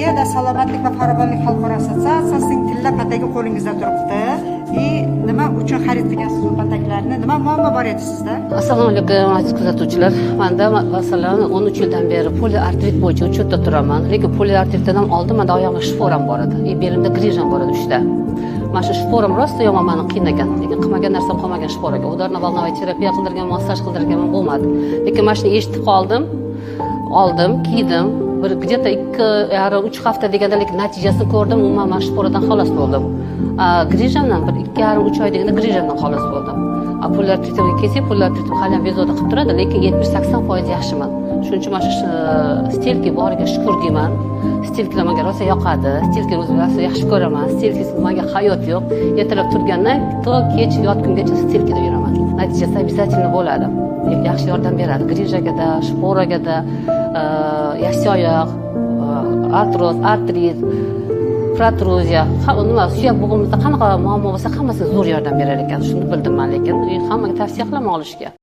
Rossiyada salomatlik va farovonlik xalqaro assotsiatsiyasining tilla patagi qo'lingizda turibdi. Nima uchun xarid qilgansiz bu pataklarni? Nima muammo bor edi sizda? Assalomu alaykum aziz kuzatuvchilar. Menda masalan 13 yildan beri poliartrit bo'yicha uchetda turaman. Lekin poliartritdan oldin menda oyog'imda shporam bor edi. Belimda grijam bor edi uchta. Mana shu shporam rosa yomon meni qiynagan. Lekin qilmagan narsam qolmagan shporaga. Udarno-volnovoy terapiya qildirgan, massaj qildirgan bo'lmadi. Lekin mana shuni eshitib qoldim. Oldim, kiydim. Bir где-то 2,5-3 hafta deganda, lekin natijasini ko'rdim. Umuman mana shu shporadan xalos bo'ldim. Grijamdan bir 2,5-3 oy deganda grijamdan xalos bo'ldim. Poliartritga kelsak, poliartritim hali ham bezovta qilib turadi, lekin 70-80% yaxshiman. Shuning uchun mana shu stilki boriga shukur deyman. Stilkilar menga rosa yoqadi. Stilkini o'zim rosa yaxshi ko'raman. Stilkisiz menga hayot yo'q. Ertalab turgandan to kech yotgungacha stilkida yuraman. Natijasi обязательно bo'ladi. Yaxshi yordam beradi. Grijagada, shporagada, yassi oyoq, artroz, artrit, protruziya, nima suyak bo'g'imizda qanaqa muammo bo'lsa hammasini zo'r yordam berar ekan. Shuni bildim men, lekin hammaga tavsiya qilaman olishga.